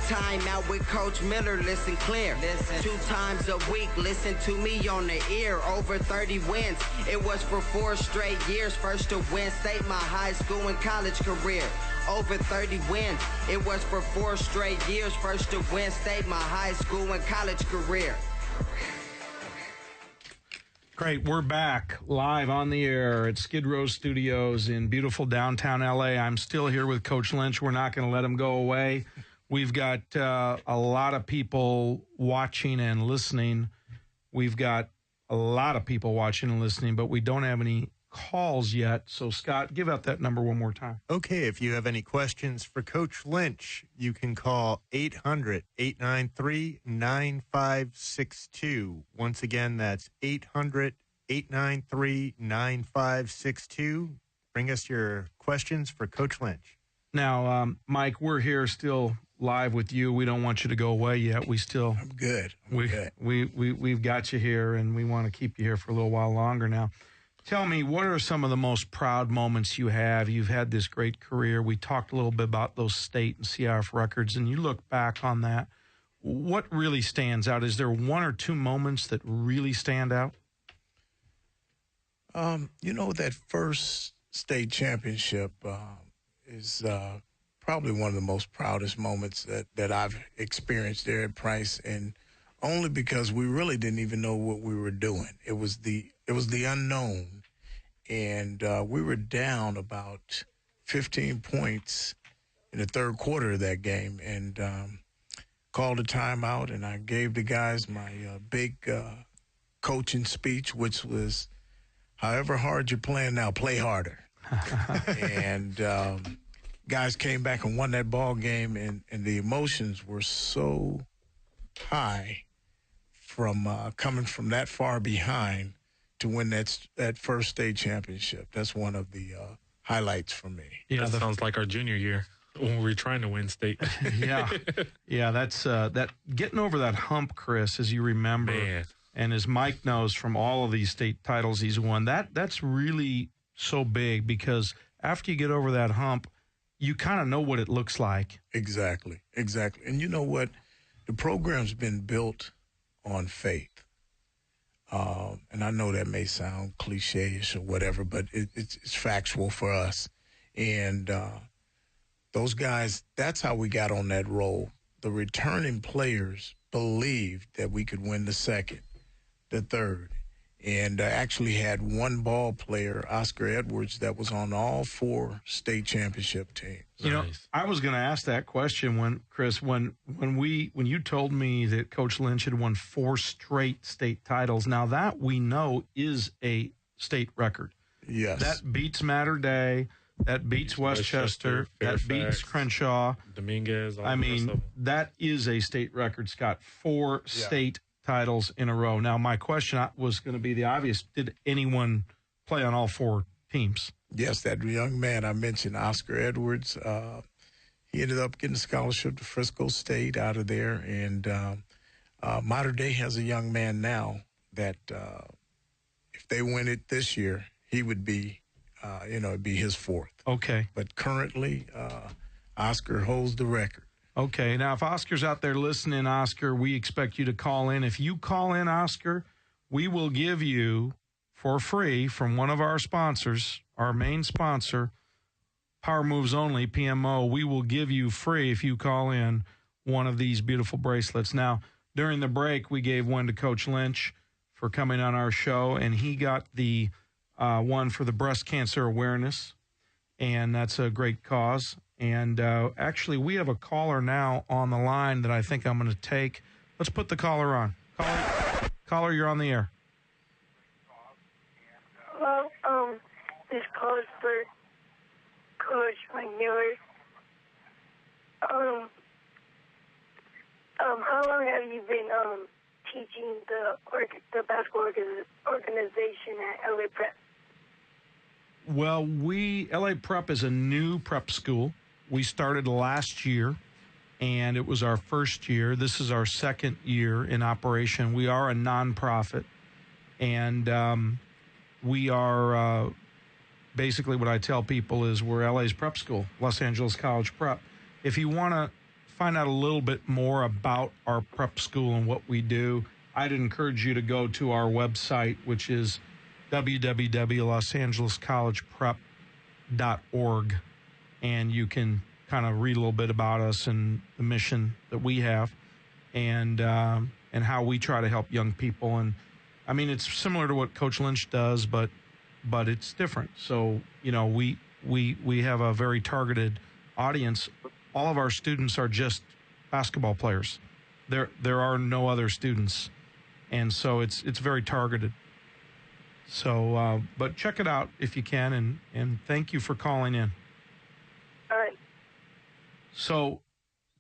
[SPEAKER 6] Time out with Coach Miller, listen clear. 2 times a week, listen to me on the ear. Over 30 wins, it was for 4 straight years. First to win state my high school and college career. Over 30 wins, it was for 4 straight years. First to win state my high school and college career.
[SPEAKER 2] Great, we're back live on the air at Skid Row Studios in beautiful downtown LA. I'm still here with Coach Lynch. We're not going to let him go away. We've got a lot of people watching and listening. We've got a lot of people watching and listening, but we don't have any calls yet. So, Scott, give out that number one more time.
[SPEAKER 3] Okay, if you have any questions for Coach Lynch, you can call 800-893-9562. Once again, that's 800-893-9562. Bring us your questions for Coach Lynch.
[SPEAKER 2] Now, Mike, we're here still live with you. We don't want you to go away yet. We still
[SPEAKER 4] I'm good.
[SPEAKER 2] We've got you here, and we want to keep you here for a little while longer now. Tell me, what are some of the most proud moments you have? You've had this great career. We talked a little bit about those state and CIF records, and you look back on that. What really stands out? Is there one or two moments that really stand out?
[SPEAKER 4] That first state championship is probably one of the most proudest moments that I've experienced there at Price, and only because we really didn't even know what we were doing. It was the unknown, and we were down about 15 points in the third quarter of that game, and called a timeout, and I gave the guys my big coaching speech, which was, however hard you're playing now, play harder. And guys came back and won that ball game, and the emotions were so high from coming from that far behind to win that first state championship. That's one of the highlights for me.
[SPEAKER 5] Yeah, that sounds like our junior year when we were trying to win state.
[SPEAKER 2] Yeah, that's that getting over that hump, Chris, as you remember.
[SPEAKER 5] Man.
[SPEAKER 2] And as Mike knows from all of these state titles he's won, that's really so big, because after you get over that hump, you kind of know what it looks like.
[SPEAKER 4] Exactly. And you know what? The program's been built on faith. And I know that may sound cliche-ish or whatever, but it's factual for us. And those guys, that's how we got on that roll. The returning players believed that we could win the second, the third, and actually had one ball player, Oscar Edwards, that was on all four state championship teams.
[SPEAKER 2] You know, I was going to ask that question when you told me that Coach Lynch had won 4 straight state titles. Now that we know is a state record.
[SPEAKER 4] Yes.
[SPEAKER 2] That beats Mater Day. That beats Westchester. That beats Crenshaw.
[SPEAKER 5] Dominguez.
[SPEAKER 2] I mean, that is a state record, Scott. 4 state titles in a row. Now, my question was going to be the obvious. Did anyone play on all 4 teams?
[SPEAKER 4] Yes, that young man I mentioned, Oscar Edwards, he ended up getting a scholarship to Frisco State out of there. And Mater Day has a young man now that if they win it this year, he would be, it'd be his 4th.
[SPEAKER 2] Okay.
[SPEAKER 4] But currently, Oscar holds the record.
[SPEAKER 2] Okay. Now, if Oscar's out there listening, Oscar, we expect you to call in. If you call in, Oscar, we will give you for free from one of our sponsors, our main sponsor, Power Moves Only, PMO. We will give you free, if you call in, one of these beautiful bracelets. Now, during the break, we gave one to Coach Lynch for coming on our show, and he got the one for the breast cancer awareness, and that's a great cause. And actually, we have a caller now on the line that I think I'm going to take. Let's put the caller on. Caller, you're on the air.
[SPEAKER 8] Hello, this call is for Coach Mike Miller. How long have you been teaching the basketball organization at LA Prep?
[SPEAKER 2] Well, LA Prep is a new prep school. We started last year, and it was our first year. This is our second year in operation. We are a nonprofit, and we are basically what I tell people is we're LA's prep school, Los Angeles College Prep. If you want to find out a little bit more about our prep school and what we do, I'd encourage you to go to our website, which is www.losанgelescollegeprep.org, and you can kind of read a little bit about us and the mission that we have, and how we try to help young people. And I mean, it's similar to what Coach Lynch does, but it's different. So we have a very targeted audience. All of our students are just basketball players. There are no other students And so it's very targeted. So, but check it out if you can, and thank you for calling in.
[SPEAKER 8] All right.
[SPEAKER 2] So,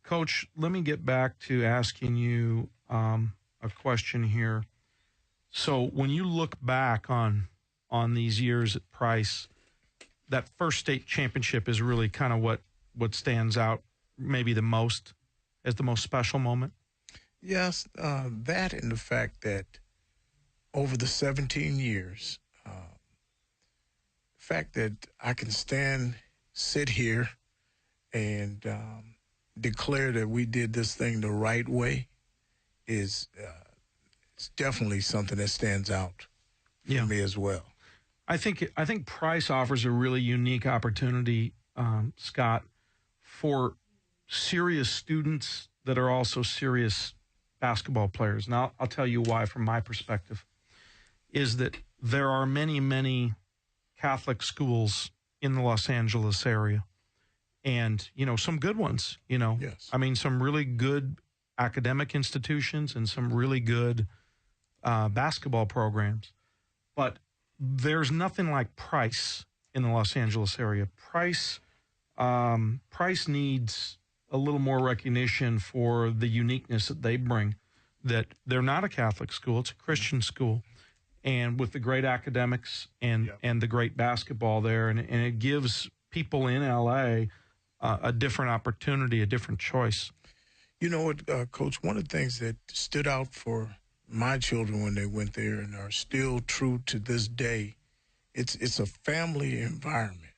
[SPEAKER 2] Coach, let me get back to asking you a question here. So, when you look back on these years at Price, that first state championship is really kind of what stands out maybe the most as the most special moment?
[SPEAKER 4] Yes, that and the fact that over the 17 years, the fact that I can sit here and declare that we did this thing the right way is it's definitely something that stands out for me as well.
[SPEAKER 2] I think Price offers a really unique opportunity, Scott, for serious students that are also serious basketball players. Now, I'll tell you why from my perspective, is that there are many, many Catholic schools in the Los Angeles area. And, some good ones,
[SPEAKER 4] Yes.
[SPEAKER 2] I mean, some really good academic institutions and some really good basketball programs. But there's nothing like Price in the Los Angeles area. Price needs a little more recognition for the uniqueness that they bring, that they're not a Catholic school, it's a Christian school, and with the great academics and the great basketball there, and it gives people in L.A. A different opportunity, a different choice.
[SPEAKER 4] You know what, Coach, one of the things that stood out for my children when they went there and are still true to this day, it's a family environment.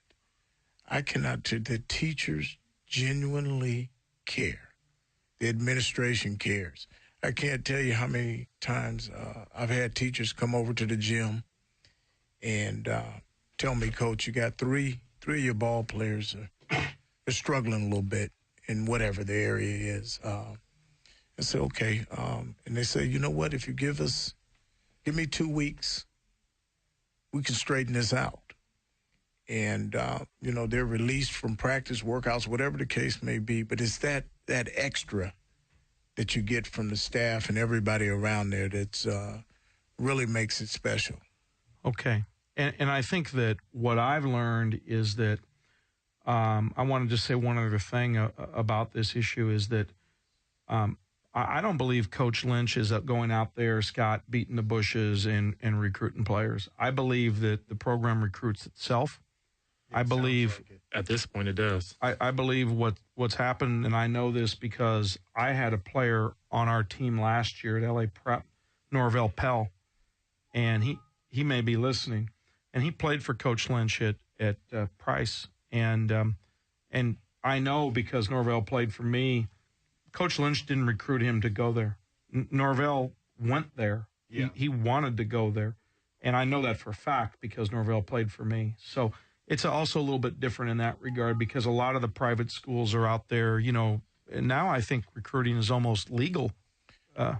[SPEAKER 4] The teachers genuinely care. The administration cares. I can't tell you how many times I've had teachers come over to the gym and tell me, Coach, you got three of your ball players are struggling a little bit in whatever the area is. I say, okay. And they say, you know what, if you give me 2 weeks, we can straighten this out. And, they're released from practice, workouts, whatever the case may be. But it's that extra that you get from the staff and everybody around there that's really makes it special. Okay.
[SPEAKER 2] And I think that what I've learned is that I want to just say one other thing about this issue is that I don't believe Coach Lynch is going out there, Scott, beating the bushes and recruiting players. I believe that the program recruits itself. I believe
[SPEAKER 5] at this point it does.
[SPEAKER 2] I believe what's happened, and I know this because I had a player on our team last year at LA Prep, Norvell Pell, and he may be listening, and he played for Coach Lynch at Price, and I know because Norvell played for me, Coach Lynch didn't recruit him to go there. Norvell went there. Yeah. He wanted to go there, and I know that for a fact because Norvell played for me. So it's also a little bit different in that regard because a lot of the private schools are out there, and now I think recruiting is almost legal. It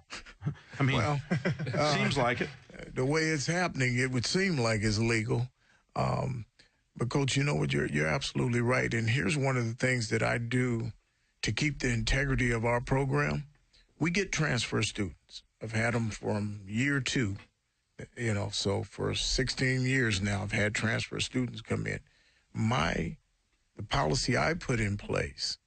[SPEAKER 2] seems like it.
[SPEAKER 4] The way it's happening, it would seem like it's legal. But, Coach, you know what? You're absolutely right. And here's one of the things that I do to keep the integrity of our program. We get transfer students. I've had them from year 2. So for 16 years now, I've had transfer students come in. The policy I put in place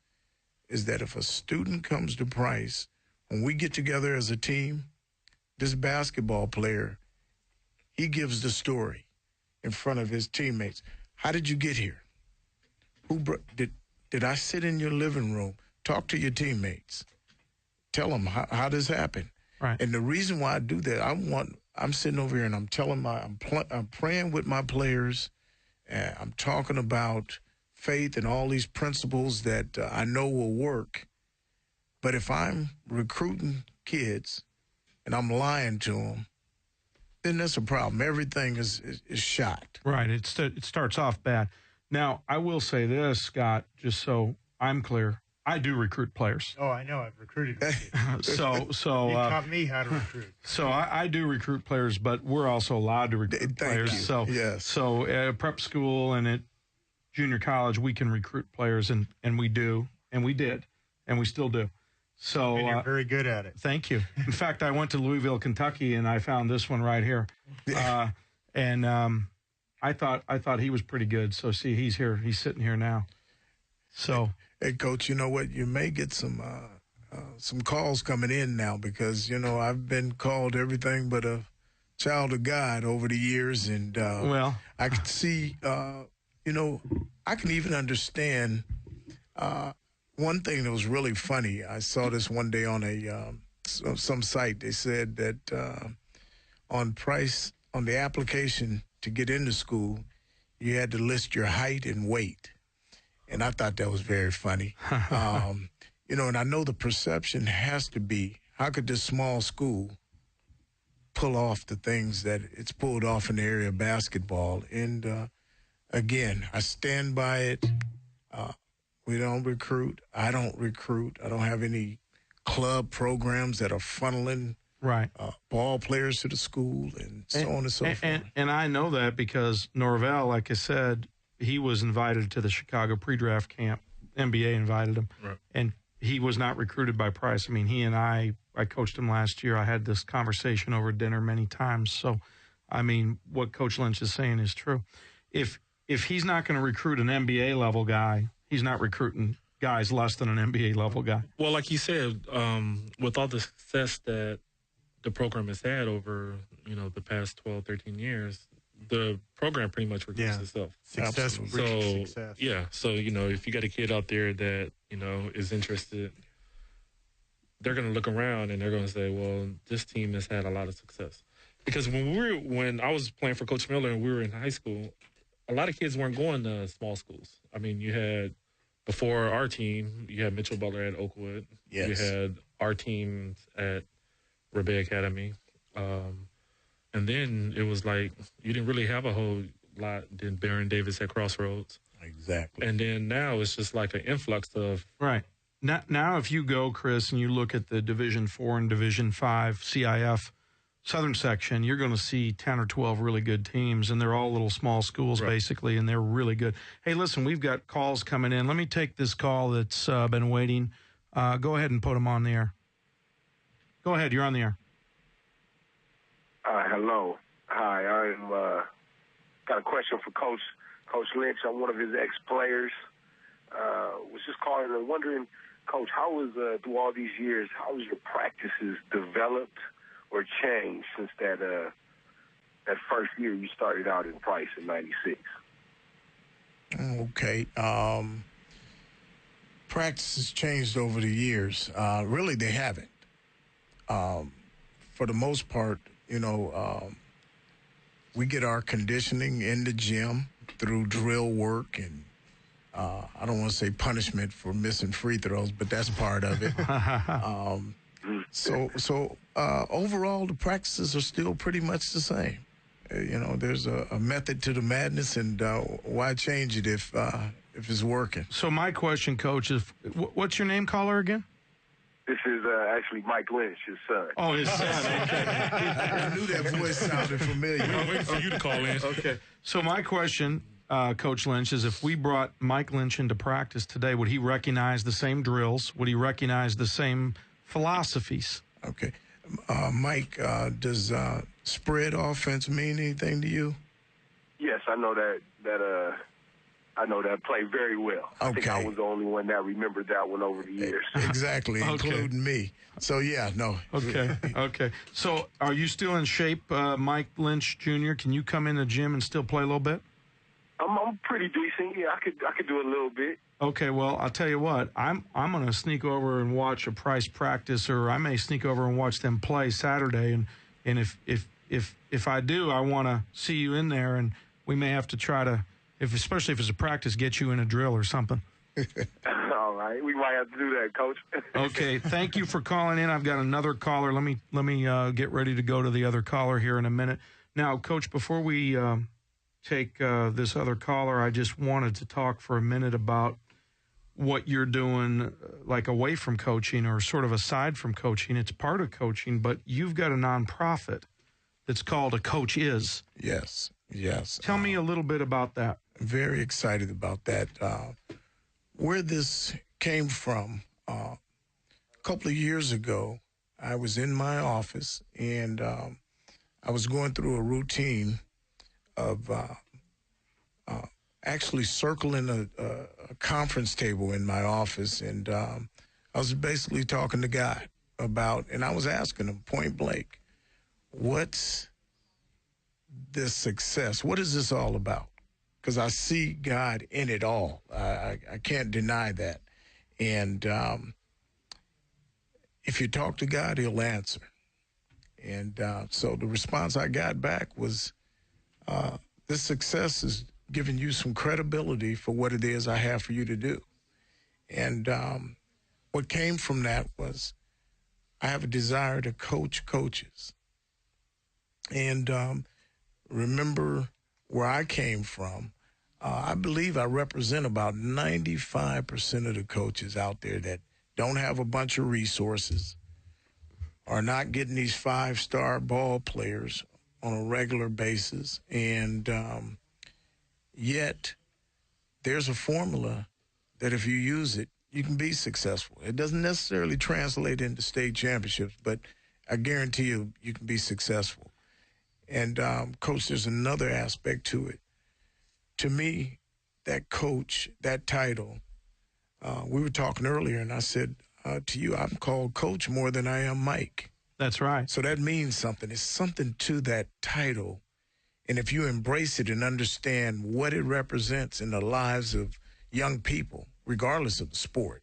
[SPEAKER 4] is that if a student comes to Price, when we get together as a team, this basketball player, he gives the story in front of his teammates. How did you get here? Did I sit in your living room? Talk to your teammates. Tell them how this happened.
[SPEAKER 2] Right.
[SPEAKER 4] And the reason why I do that, I'm sitting over here and I'm telling I'm praying with my players. And I'm talking about faith and all these principles that I know will work. But if I'm recruiting kids and I'm lying to them, then that's a problem. Everything is shot.
[SPEAKER 2] Right. It starts off bad. Now, I will say this, Scott, just so I'm clear. I do recruit players.
[SPEAKER 3] Oh, I know. I've recruited them.
[SPEAKER 2] So
[SPEAKER 3] You taught me how to recruit.
[SPEAKER 2] So I do recruit players, but we're also allowed to recruit players.
[SPEAKER 4] You.
[SPEAKER 2] So
[SPEAKER 4] yes.
[SPEAKER 2] So at prep school and at junior college, we can recruit players, and we do, and we did, and we still do. So
[SPEAKER 3] And you're very good at it.
[SPEAKER 2] Thank you. In fact, I went to Louisville, Kentucky, and I found this one right here. And I thought he was pretty good. So see, he's here. He's sitting here now. So,
[SPEAKER 4] hey, Coach, you know what? You may get some calls coming in now because I've been called everything but a child of God over the years, and I can see, I can even understand. One thing that was really funny, I saw this one day on some site. They said that on the application to get into school, you had to list your height and weight. And I thought that was very funny. And I know the perception has to be, how could this small school pull off the things that it's pulled off in the area of basketball? And again, I stand by it. We don't recruit. I don't recruit. I don't have any club programs that are funneling ball players to the school and so on and so forth.
[SPEAKER 2] And I know that because Norvell, like I said, he was invited to the Chicago pre-draft camp. NBA invited him. Right. And he was not recruited by Price. I mean, he and I coached him last year. I had this conversation over dinner many times. So, I mean, what Coach Lynch is saying is true. If he's not going to recruit an NBA level guy, he's not recruiting guys less than an NBA level guy.
[SPEAKER 5] Well, like you said, with all the success that the program has had over, the past 12, 13 years, the program pretty much recruits itself.
[SPEAKER 3] Success.
[SPEAKER 5] Yeah. So, if you got a kid out there that, is interested, they're going to look around and they're going to say, well, this team has had a lot of success. Because when I was playing for Coach Miller and we were in high school, a lot of kids weren't going to small schools. I mean, you had, before our team, you had Mitchell Butler at Oakwood.
[SPEAKER 4] Yes.
[SPEAKER 5] You had our team at Rebbe Academy. And then it was like you didn't really have a whole lot. Then Baron Davis at Crossroads.
[SPEAKER 4] Exactly.
[SPEAKER 5] And then now it's just like an influx of.
[SPEAKER 2] Right. Now if you go, Chris, and you look at the Division 4 and Division 5 CIF Southern section, you're going to see 10 or 12 really good teams, and they're all little small schools basically, and they're really good. Hey, listen, we've got calls coming in. Let me take this call that's been waiting. Go ahead and put them on the air. Go ahead. You're on the air.
[SPEAKER 9] Hello. Hi. I'm got a question for Coach Lynch. I'm one of his ex-players. Was just calling and wondering, Coach, how was through all these years, how was your practices developed or changed since that first year you started out in Price in '96?
[SPEAKER 4] Okay. Practice has changed over the years. Really, they haven't. For the most part, we get our conditioning in the gym through drill work and I don't want to say punishment for missing free throws, but that's part of it. So overall, the practices are still pretty much the same. There's a method to the madness, and why change it if it's working?
[SPEAKER 2] So my question, Coach, is what's your name, caller, again?
[SPEAKER 9] This is actually Mike Lynch, his son.
[SPEAKER 2] Oh, his son. Okay.
[SPEAKER 4] I knew that voice sounded familiar.
[SPEAKER 5] I'm waiting for you to call in.
[SPEAKER 2] Okay. So my question, Coach Lynch, is if we brought Mike Lynch into practice today, would he recognize the same drills? Would he recognize the same philosophies?
[SPEAKER 4] Okay. Mike, does spread offense mean anything to you?
[SPEAKER 9] Yes, I know that I know that play very well.
[SPEAKER 4] Okay.
[SPEAKER 9] I think I was the only one that remembered that one over the years.
[SPEAKER 4] Exactly, including me. So, yeah, no.
[SPEAKER 2] Okay. So are you still in shape, Mike Lynch Jr.? Can you come in the gym and still play a little bit?
[SPEAKER 9] I'm pretty decent. Yeah, I could do a little bit.
[SPEAKER 2] Okay, well, I'll tell you what. I'm going to sneak over and watch a Price practice, or I may sneak over and watch them play Saturday. And if I do, I want to see you in there, and we may have to try to, especially if it's a practice, get you in a drill or something.
[SPEAKER 9] All right, we might have to do that, Coach.
[SPEAKER 2] Okay, thank you for calling in. I've got another caller. Let me get ready to go to the other caller here in a minute. Now, Coach, before we take this other caller, I just wanted to talk for a minute about what you're doing, like away from coaching or sort of aside from coaching. It's part of coaching, but you've got a nonprofit that's called A Coach Is.
[SPEAKER 4] Yes.
[SPEAKER 2] Tell me a little bit about that.
[SPEAKER 4] Very excited about that. Where this came from, couple of years ago, I was in my office, and I was going through a routine of actually circling a conference table in my office, and I was basically talking to God about, and I was asking him point blank, what's this success? What is this all about? Because I see God in it all. I can't deny that. And if you talk to God, he'll answer. And so the response I got back was, this success is giving you some credibility for what it is I have for you to do. And what came from that was I have a desire to coach coaches. And remember where I came from, I believe I represent about 95% of the coaches out there that don't have a bunch of resources, are not getting these 5-star ball players on a regular basis. And yet there's a formula that if you use it, you can be successful. It doesn't necessarily translate into state championships, but I guarantee you, you can be successful. And, Coach, there's another aspect to it. To me, that coach, that title, we were talking earlier, and I said to you, I'm called Coach more than I am Mike.
[SPEAKER 2] That's right.
[SPEAKER 4] So that means something. It's something to that title. And if you embrace it and understand what it represents in the lives of young people, regardless of the sport,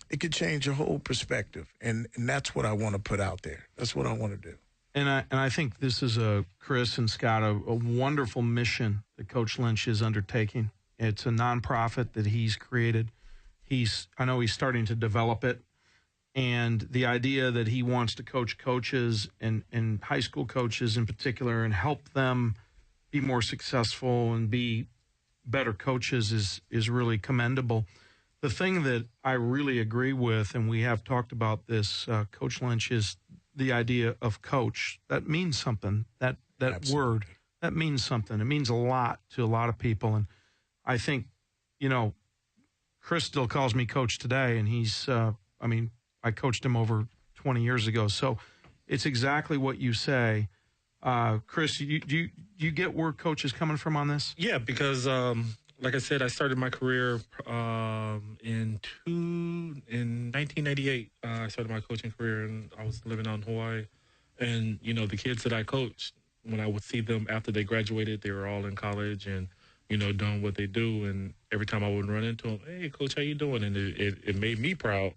[SPEAKER 4] it could change your whole perspective. And that's what I want to put out there. That's what I want to do.
[SPEAKER 2] And I think this is, Chris and Scott, a wonderful mission that Coach Lynch is undertaking. It's a nonprofit that he's created. I know he's starting to develop it. And the idea that he wants to coach coaches and high school coaches in particular and help them be more successful and be better coaches is really commendable. The thing that I really agree with, and we have talked about this, Coach Lynch, is the idea of coach. That means something. That word, that means something. It means a lot to a lot of people. And I think, Chris still calls me coach today, and he's, I coached him over 20 years ago. So it's exactly what you say. Chris, do you get where Coach is coming from on this?
[SPEAKER 5] Yeah, because like I said, I started my career in 1998. I started my coaching career, and I was living on Hawaii. And, the kids that I coached, when I would see them after they graduated, they were all in college and, doing what they do. And every time I would run into them, hey, Coach, how you doing? And it made me proud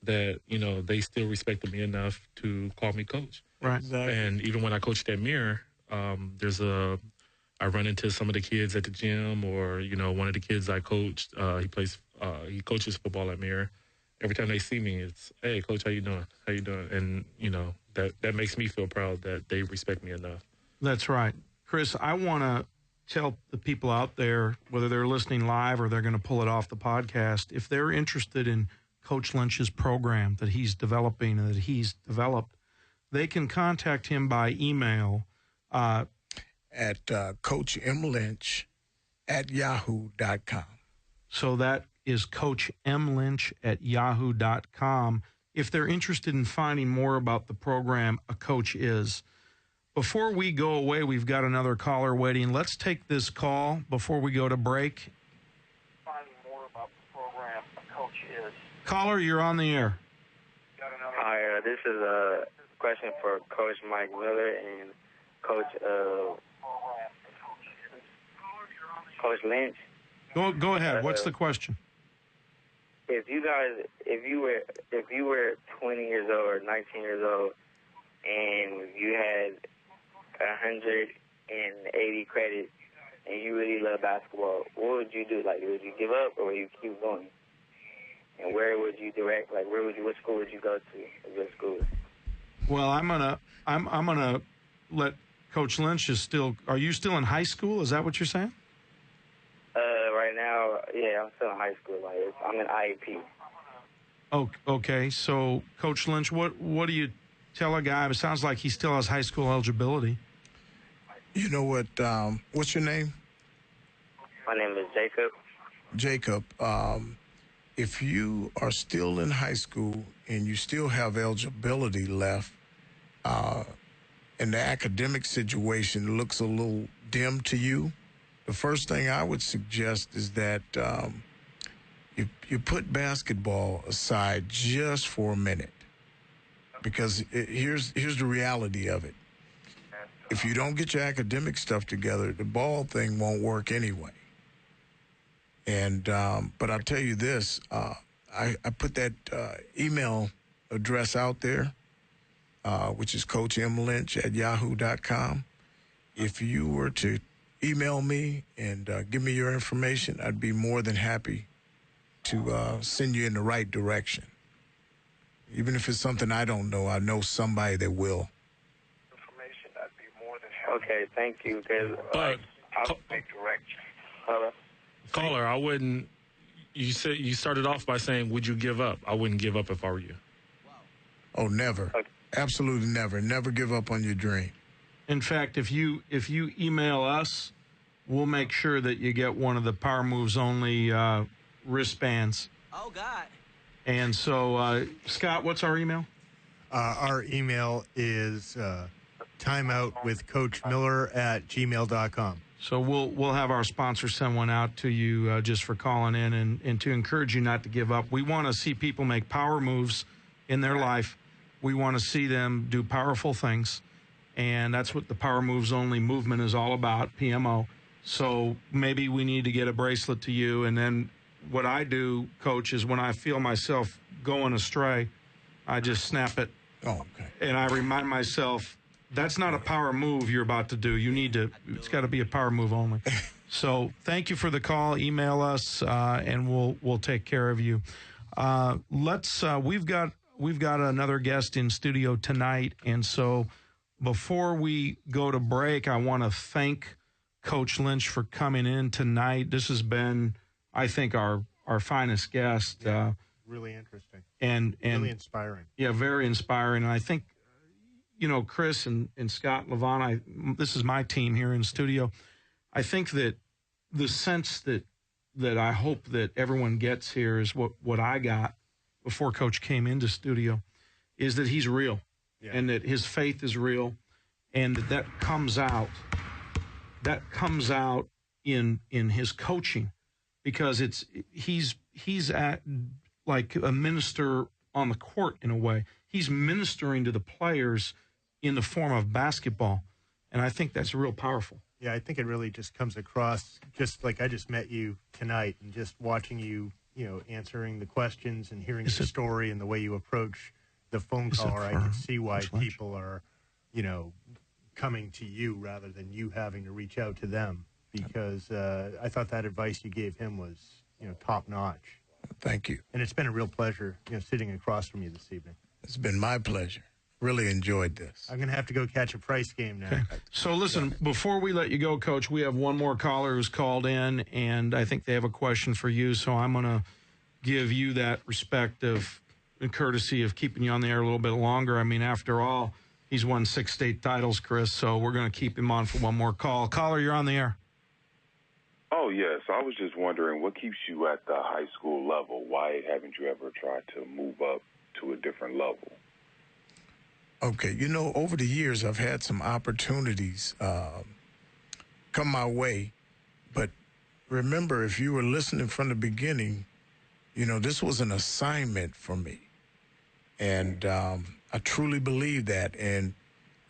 [SPEAKER 5] that, they still respected me enough to call me coach.
[SPEAKER 2] Right.
[SPEAKER 4] Exactly.
[SPEAKER 5] And even when I coached at Mirror, I run into some of the kids at the gym, or, one of the kids I coached, he coaches football at Mirror. Every time they see me, it's, hey, Coach, how you doing? How you doing? And, that makes me feel proud that they respect me enough.
[SPEAKER 2] That's right. Chris, I want to tell the people out there, whether they're listening live or they're going to pull it off the podcast, if they're interested in Coach Lynch's program that he's developing and that he's developed, they can contact him by email
[SPEAKER 4] at coachmlynch@yahoo.com.
[SPEAKER 2] So that is coachmlynch@yahoo.com. If they're interested in finding more about the program A Coach Is. Before we go away, we've got another caller waiting. Let's take this call before we go to break.
[SPEAKER 10] Finding more about the program A Coach Is.
[SPEAKER 2] Caller, you're on the air.
[SPEAKER 10] Hi, this is a question for Coach Mike Miller and Coach Lynch.
[SPEAKER 2] Go ahead. What's the question?
[SPEAKER 10] If you were 20 years old or 19 years old and you had 180 credits and you really love basketball, what would you do? Like, would you give up or would you keep going? And where would you direct? Like, what school would you go to? A good school.
[SPEAKER 2] Well, I'm gonna let Coach Lynch are you still in high school? Is that what you're saying?
[SPEAKER 10] Right now, yeah, I'm still in high school. I'm in IEP.
[SPEAKER 2] Oh, okay. So, Coach Lynch, what do you tell a guy? It sounds like he still has high school eligibility.
[SPEAKER 4] You know what? What's your name?
[SPEAKER 10] My name is Jacob.
[SPEAKER 4] Jacob. if you are still in high school and you still have eligibility left, and the academic situation looks a little dim to you, the first thing I would suggest is that you put basketball aside just for a minute, because here's the reality of it. If you don't get your academic stuff together, the ball thing won't work anyway. And but I'll tell you this, I put that email address out there, which is coachmlynch@yahoo.com. If you were to email me and give me your information, I'd be more than happy to send you in the right direction. Even if it's something I don't know, I know somebody that will.
[SPEAKER 10] Information, I'd be more than happy. Okay, thank you.
[SPEAKER 5] But
[SPEAKER 10] I'll make direction. Hello?
[SPEAKER 5] Caller, I wouldn't. You said you started off by saying, "Would you give up?" I wouldn't give up if I were you.
[SPEAKER 4] Oh, never.
[SPEAKER 10] Okay.
[SPEAKER 4] Absolutely never. Never give up on your dream.
[SPEAKER 2] In fact, if you email us, we'll make sure that you get one of the Power Moves Only wristbands.
[SPEAKER 6] Oh, God.
[SPEAKER 2] And so, Scott, what's our email?
[SPEAKER 3] Our email is timeoutwithcoachmiller@gmail.com.
[SPEAKER 2] So we'll have our sponsor send one out to you just for calling in and to encourage you not to give up. We want to see people make power moves in their life. We want to see them do powerful things, and that's what the Power Moves Only movement is all about, PMO. So maybe we need to get a bracelet to you, and then what I do, Coach, is when I feel myself going astray, I just snap it.
[SPEAKER 4] Oh, okay.
[SPEAKER 2] And I remind myself, that's not a power move you're about to do. You need to, it's got to be a power move only. So thank you for the call. Email us, and we'll take care of you. We've got another guest in studio tonight. And so before we go to break, I want to thank Coach Lynch for coming in tonight. This has been, I think, our finest guest.
[SPEAKER 3] Yeah, really interesting.
[SPEAKER 2] And
[SPEAKER 3] really inspiring.
[SPEAKER 2] Yeah, very inspiring. And I think, Chris and Scott and Levon, this is my team here in studio. I think that the sense that I hope that everyone gets here is what I got before Coach came into studio, is that he's real, and that his faith is real, and that comes out in his coaching, because he's at like a minister on the court in a way. He's ministering to the players in the form of basketball, and I think that's real powerful.
[SPEAKER 3] Yeah, I think it really just comes across, just like I just met you tonight, and just watching you, answering the questions and hearing the story and the way you approach the phone caller, I can see why people are, coming to you rather than you having to reach out to them, because I thought that advice you gave him was, top notch.
[SPEAKER 4] Thank you.
[SPEAKER 3] And it's been a real pleasure, sitting across from you this evening.
[SPEAKER 4] It's been my pleasure. Really enjoyed this.
[SPEAKER 3] I'm going to have to go catch a Price game now.
[SPEAKER 2] Okay. So listen, before we let you go, Coach, we have one more caller who's called in, and I think they have a question for you. So I'm going to give you that respect of and courtesy of keeping you on the air a little bit longer. I mean, after all, he's won 6 state titles, Chris, so we're going to keep him on for one more call. Caller, you're on the air.
[SPEAKER 11] Oh, yes. I was just wondering, what keeps you at the high school level? Why haven't you ever tried to move up to a different level?
[SPEAKER 4] Okay, over the years, I've had some opportunities come my way. But remember, if you were listening from the beginning, this was an assignment for me. And I truly believe that. And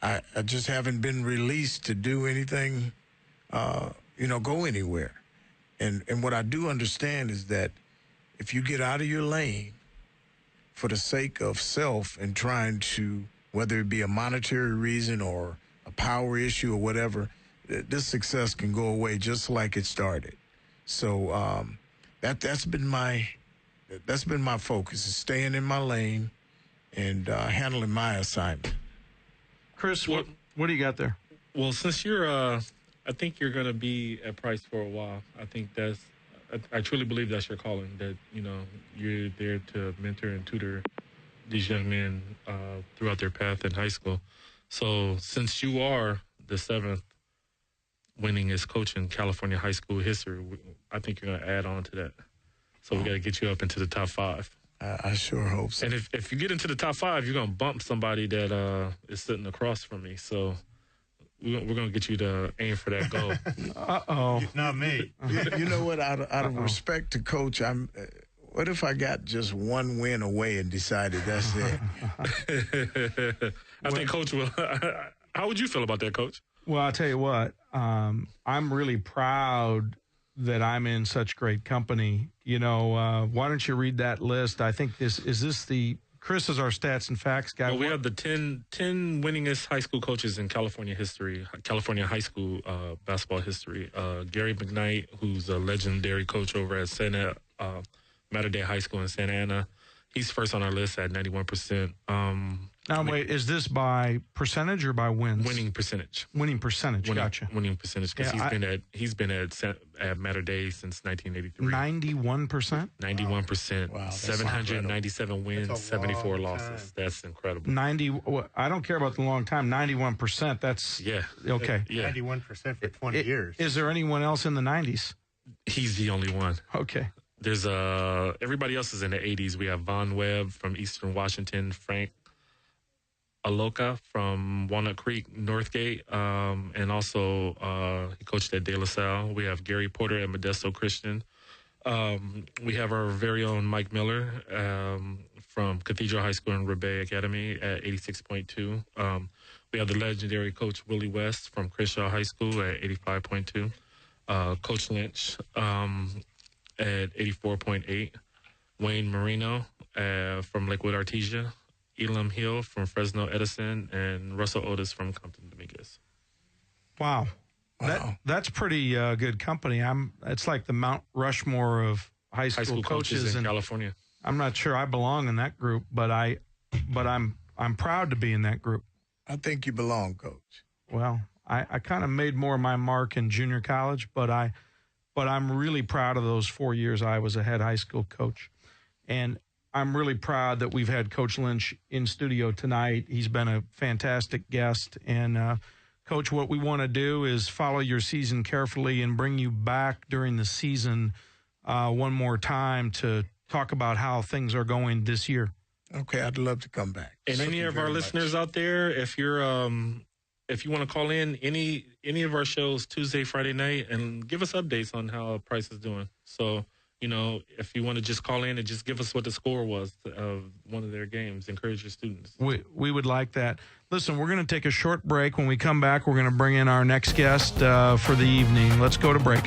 [SPEAKER 4] I just haven't been released to do anything, go anywhere. And what I do understand is that if you get out of your lane for the sake of self and trying to, whether it be a monetary reason or a power issue or whatever, this success can go away just like it started. So that's been my focus, is staying in my lane and handling my assignment.
[SPEAKER 2] Chris, what do you got there?
[SPEAKER 5] Well, since you're, I think you're going to be at Price for a while. I think I truly believe that's your calling, that, you're there to mentor and tutor these young men throughout their path in high school. So since you are the 7th winningest coach in California high school history, I think you're going to add on to that. So we got to get you up into the top 5.
[SPEAKER 4] I sure hope so.
[SPEAKER 5] And if you get into the top 5, you're going to bump somebody that is sitting across from me. So we're going to get you to aim for that goal.
[SPEAKER 2] Uh-oh.
[SPEAKER 3] Not me.
[SPEAKER 4] You know what? Out of respect to Coach, what if I got just one win away and decided that's it?
[SPEAKER 5] I think Coach will. How would you feel about that, Coach?
[SPEAKER 2] Well, I'll tell you what. I'm really proud that I'm in such great company. You know, why don't you read that list? I think this Chris is our stats and facts guy.
[SPEAKER 5] Well, we have the 10 winningest high school coaches in California history, California high school basketball history. Gary McKnight, who's a legendary coach over at Mater Dei High School in Santa Ana. He's first on our list at 91%.
[SPEAKER 2] Now, wait, is this by percentage or by wins?
[SPEAKER 5] Winning percentage.
[SPEAKER 2] Gotcha.
[SPEAKER 5] Winning percentage, because he's been at Mater Dei since 1983.
[SPEAKER 2] 91%?
[SPEAKER 5] 91%.
[SPEAKER 4] Wow,
[SPEAKER 5] 797 wins, 74 losses.
[SPEAKER 3] time.
[SPEAKER 5] That's incredible.
[SPEAKER 2] I don't care about the long time. 91%. That's okay.
[SPEAKER 5] Yeah.
[SPEAKER 3] 91% for 20 years.
[SPEAKER 2] Is there anyone else in the 90s?
[SPEAKER 5] He's the only one.
[SPEAKER 2] Okay.
[SPEAKER 5] There's everybody else is in the 80s. We have Von Webb from Eastern Washington, Frank Aloka from Walnut Creek, Northgate, and also he coached at De La Salle. We have Gary Porter at Modesto Christian. We have our very own Mike Miller from Cathedral High School and Rebay Academy at 86.2. We have the legendary Coach Willie West from Crenshaw High School at 85.2. Coach Lynch at 84.8. Wayne Marino from Lakewood Artesia. Elam Hill from Fresno Edison, and Russell Otis from Compton Dominguez.
[SPEAKER 2] Wow. That's pretty good company. It's like the Mount Rushmore of high school coaches
[SPEAKER 5] in California.
[SPEAKER 2] I'm not sure I belong in that group, but I'm proud to be in that group.
[SPEAKER 4] I think you belong, Coach.
[SPEAKER 2] Well, I kind of made more of my mark in junior college, but I'm really proud of those 4 years I was a head high school coach. And I'm really proud that we've had Coach Lynch in studio tonight. He's been a fantastic guest. And, Coach, what we want to do is follow your season carefully and bring you back during the season one more time to talk about how things are going this year.
[SPEAKER 4] Okay, I'd love to come back.
[SPEAKER 5] And any of our listeners out there, if you're if you want to call in any of our shows Tuesday, Friday night, and give us updates on how Price is doing. So, you know, if you want to just call in and just give us what the score was of one of their games, encourage your students.
[SPEAKER 2] We would like that. Listen, we're going to take a short break. When we come back, we're going to bring in our next guest for the evening. Let's go to break.